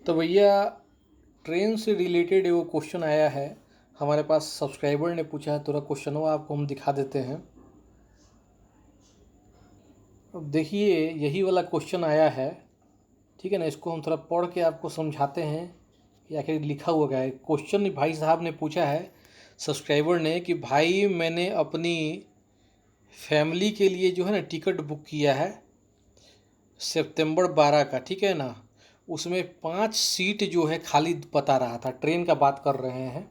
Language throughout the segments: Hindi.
तो भैया ट्रेन से रिलेटेड एगो क्वेश्चन आया है। हमारे पास सब्सक्राइबर ने पूछा है, थोड़ा क्वेश्चन वो आपको हम दिखा देते हैं। अब देखिए यही वाला क्वेश्चन आया है, ठीक है ना। इसको हम थोड़ा पढ़ के आपको समझाते हैं कि आखिर लिखा हुआ क्या है। क्वेश्चन भाई साहब ने पूछा है, सब्सक्राइबर ने, कि भाई मैंने अपनी फैमिली के लिए जो है ना टिकट बुक किया है सितंबर 12 का, ठीक है ना। उसमें 5 सीट जो है खाली बता रहा था। ट्रेन का बात कर रहे हैं।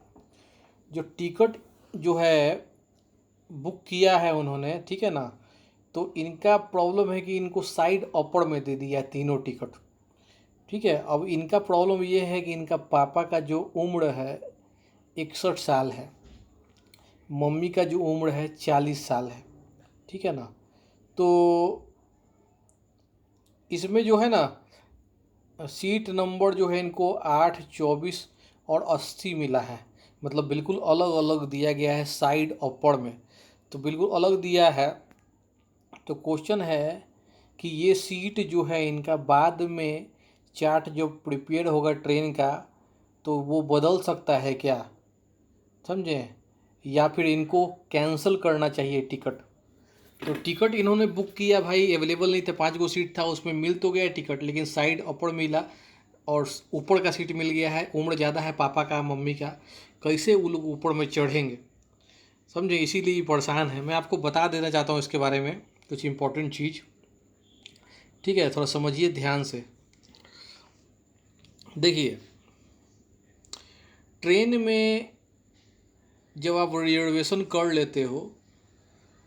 जो टिकट जो है बुक किया है उन्होंने, ठीक है ना। तो इनका प्रॉब्लम है कि इनको साइड अपर में दे दिया है तीनों टिकट, ठीक है। अब इनका प्रॉब्लम ये है कि इनका पापा का जो उम्र है 61 साल है, मम्मी का जो उम्र है 40 साल है, ठीक है ना। तो इसमें जो है ना सीट नंबर जो है इनको 8, 24 और 80 मिला है। मतलब बिल्कुल अलग अलग दिया गया है साइड अपर में, तो बिल्कुल अलग दिया है। तो क्वेश्चन है कि ये सीट जो है इनका बाद में चार्ट जो प्रिपेयर होगा ट्रेन का, तो वो बदल सकता है क्या, समझे, या फिर इनको कैंसिल करना चाहिए टिकट। तो टिकट इन्होंने बुक किया भाई, अवेलेबल नहीं था। 5 गो सीट था, उसमें मिल तो गया टिकट, लेकिन साइड अपर मिला और ऊपर का सीट मिल गया है। उम्र ज़्यादा है पापा का मम्मी का, कैसे वो लोग ऊपर में चढ़ेंगे, समझे। इसीलिए परेशान है। मैं आपको बता देना चाहता हूँ इसके बारे में कुछ इंपॉर्टेंट चीज़, ठीक है। थोड़ा समझिए ध्यान से। देखिए ट्रेन में जब आप रिजर्वेशन कर लेते हो,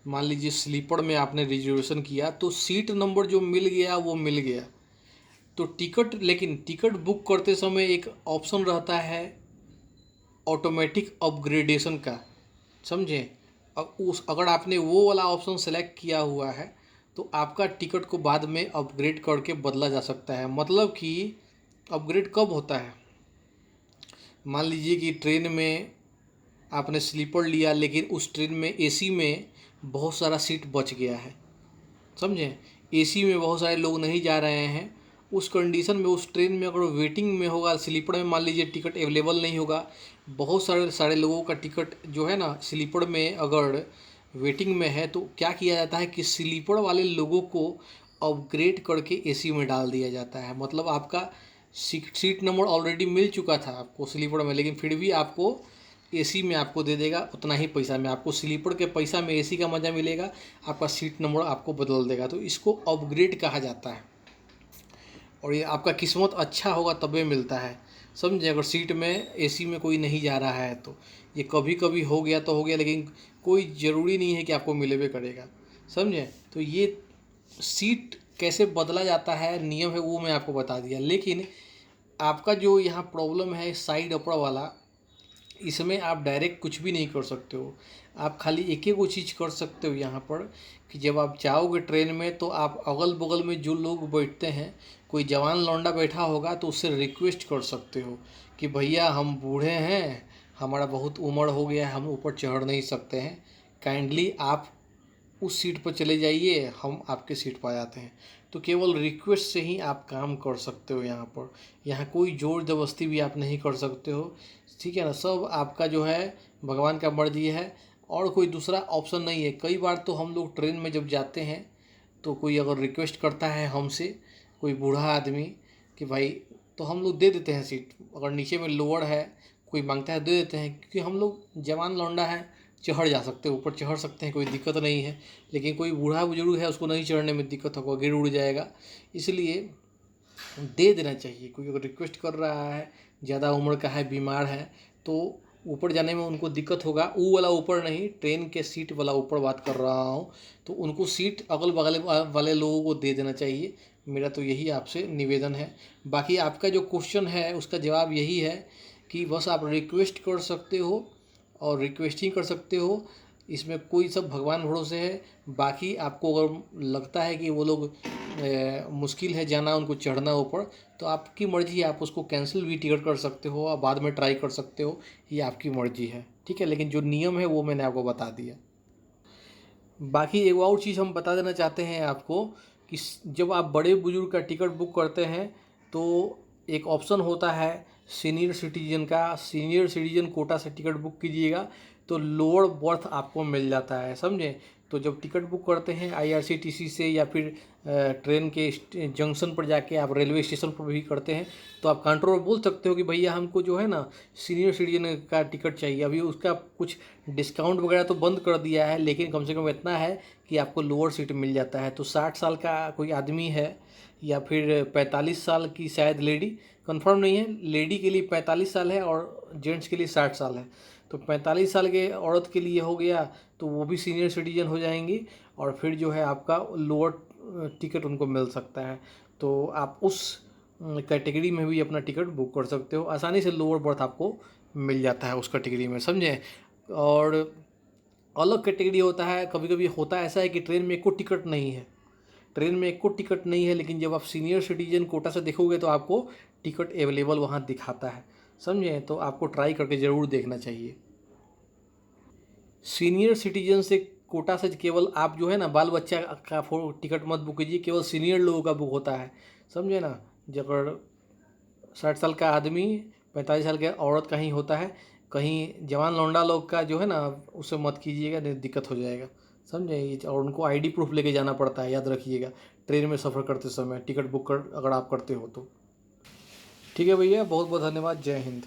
मान लीजिए स्लीपर में आपने रिजर्वेशन किया, तो सीट नंबर जो मिल गया वो मिल गया। तो टिकट, लेकिन टिकट बुक करते समय एक ऑप्शन रहता है ऑटोमेटिक अपग्रेडेशन का, समझे। अब उस अगर आपने वो वाला ऑप्शन सेलेक्ट किया हुआ है तो आपका टिकट को बाद में अपग्रेड करके बदला जा सकता है। मतलब कि अपग्रेड कब होता है, मान लीजिए कि ट्रेन में आपने स्लीपर लिया, लेकिन उस ट्रेन में एसी में बहुत सारा सीट बच गया है, समझे। एसी में बहुत सारे लोग नहीं जा रहे हैं। उस कंडीशन में उस ट्रेन में अगर वेटिंग में होगा, स्लीपर में मान लीजिए टिकट अवेलेबल नहीं होगा, बहुत सारे सारे लोगों का टिकट जो है ना स्लीपर में अगर वेटिंग में है, तो क्या किया जाता है कि स्लीपर वाले लोगों को अपग्रेड करके एसी में डाल दिया जाता है। मतलब आपका सीट नंबर ऑलरेडी मिल चुका था आपको स्लीपर में, लेकिन फिर भी आपको एसी में आपको दे देगा उतना ही पैसा में। आपको स्लीपर के पैसा में एसी का मज़ा मिलेगा, आपका सीट नंबर आपको बदल देगा। तो इसको अपग्रेड कहा जाता है। और ये आपका किस्मत अच्छा होगा तबे मिलता है, समझे। अगर सीट में एसी में कोई नहीं जा रहा है तो ये कभी कभी हो गया तो हो गया, लेकिन कोई ज़रूरी नहीं है कि आपको मिलेबे करेगा, समझे। तो ये सीट कैसे बदला जाता है, नियम है, वो मैं आपको बता दिया। लेकिन आपका जो यहाँ प्रॉब्लम है साइड अपर वाला, इसमें आप डायरेक्ट कुछ भी नहीं कर सकते हो। आप खाली एक ही वो चीज़ कर सकते हो यहाँ पर, कि जब आप जाओगे ट्रेन में तो आप अगल बगल में जो लोग बैठते हैं, कोई जवान लौंडा बैठा होगा तो उससे रिक्वेस्ट कर सकते हो कि भैया हम बूढ़े हैं, हमारा बहुत उम्र हो गया है, हम ऊपर चढ़ नहीं सकते हैं, काइंडली आप उस सीट पर चले जाइए, हम आपके सीट पर आ जाते हैं। तो केवल रिक्वेस्ट से ही आप काम कर सकते हो यहाँ पर। यहाँ कोई ज़ोर ज़बरदस्ती भी आप नहीं कर सकते हो, ठीक है ना। सब आपका जो है भगवान का मर्जी है, और कोई दूसरा ऑप्शन नहीं है। कई बार तो हम लोग ट्रेन में जब जाते हैं तो कोई अगर रिक्वेस्ट करता है हमसे, कोई बूढ़ा आदमी, कि भाई, तो हम लोग दे देते हैं सीट। अगर नीचे में लोअर है, कोई मांगता है, दे देते हैं, क्योंकि हम लोग जवान लौंडा है, चढ़ जा सकते हैं, ऊपर चढ़ सकते हैं, कोई दिक्कत नहीं है। लेकिन कोई बूढ़ा बुजुर्ग है, उसको नहीं चढ़ने में दिक्कत होगा, गिर उड़ जाएगा। इसलिए दे देना चाहिए। कोई अगर रिक्वेस्ट कर रहा है, ज़्यादा उम्र का है, बीमार है, तो ऊपर जाने में उनको दिक्कत होगा। वो वाला ऊपर नहीं, ट्रेन के सीट वाला ऊपर बात कर रहा हूँ। तो उनको सीट अगल बगल वाले लोगों को दे देना चाहिए। मेरा तो यही आपसे निवेदन है। बाकी आपका जो क्वेश्चन है उसका जवाब यही है कि बस आप रिक्वेस्ट कर सकते हो और रिक्वेस्टिंग कर सकते हो। इसमें कोई सब भगवान भरोसे है। बाकी आपको अगर लगता है कि वो लोग मुश्किल है जाना, उनको चढ़ना ऊपर, तो आपकी मर्ज़ी है, आप उसको कैंसिल भी टिकट कर सकते हो और बाद में ट्राई कर सकते हो, ये आपकी मर्ज़ी है, ठीक है। लेकिन जो नियम है वो मैंने आपको बता दिया। बाकी एक और चीज़ हम बता देना चाहते हैं आपको कि जब आप बड़े बुजुर्ग का टिकट बुक करते हैं तो एक ऑप्शन होता है सीनियर सिटीजन का, सीनियर सिटीजन कोटा से टिकट बुक कीजिएगा तो लोअर बर्थ आपको मिल जाता है, समझे। तो जब टिकट बुक करते हैं आईआरसीटीसी से या फिर ट्रेन के जंक्शन पर जाके आप रेलवे स्टेशन पर भी करते हैं तो आप काउंटर पर बोल सकते हो कि भैया हमको जो है ना सीनियर सिटीजन का टिकट चाहिए। अभी उसका कुछ डिस्काउंट वगैरह तो बंद कर दिया है, लेकिन कम से कम इतना है कि आपको लोअर सीट मिल जाता है। तो 60 साल का कोई आदमी है या फिर 45 साल की शायद लेडी, कंफर्म नहीं है, लेडी के लिए 45 साल है और जेंट्स के लिए 60 साल है। तो 45 साल के औरत के लिए हो गया तो वो भी सीनियर सिटीजन हो जाएंगी और फिर जो है आपका लोअर टिकट उनको मिल सकता है। तो आप उस कैटेगरी में भी अपना टिकट बुक कर सकते हो, आसानी से लोअर बर्थ आपको मिल जाता है उस कैटेगरी में, समझे। और अलग कैटेगरी होता है, कभी कभी होता है ऐसा है कि ट्रेन में एको टिकट नहीं है, ट्रेन में एको टिकट नहीं है, लेकिन जब आप सीनियर सिटीजन कोटा से देखोगे तो आपको टिकट अवेलेबल वहाँ दिखाता है, समझे। तो आपको ट्राई करके ज़रूर देखना चाहिए। सीनियर सिटीजन से कोटा से केवल आप जो है ना बाल बच्चा का टिकट मत बुक कीजिए, केवल सीनियर लोगों का बुक होता है, समझे ना। अगर 60 साल का आदमी 45 साल के औरत का ही होता है, कहीं जवान लौंडा लोग का जो है ना उसे मत कीजिएगा, नहीं दिक्कत हो जाएगा, समझे। और उनको आईडी प्रूफ लेके जाना पड़ता है, याद रखिएगा, ट्रेन में सफ़र करते समय टिकट बुक कर अगर आप करते हो तो। ठीक है भैया, बहुत बहुत धन्यवाद, जय हिंद।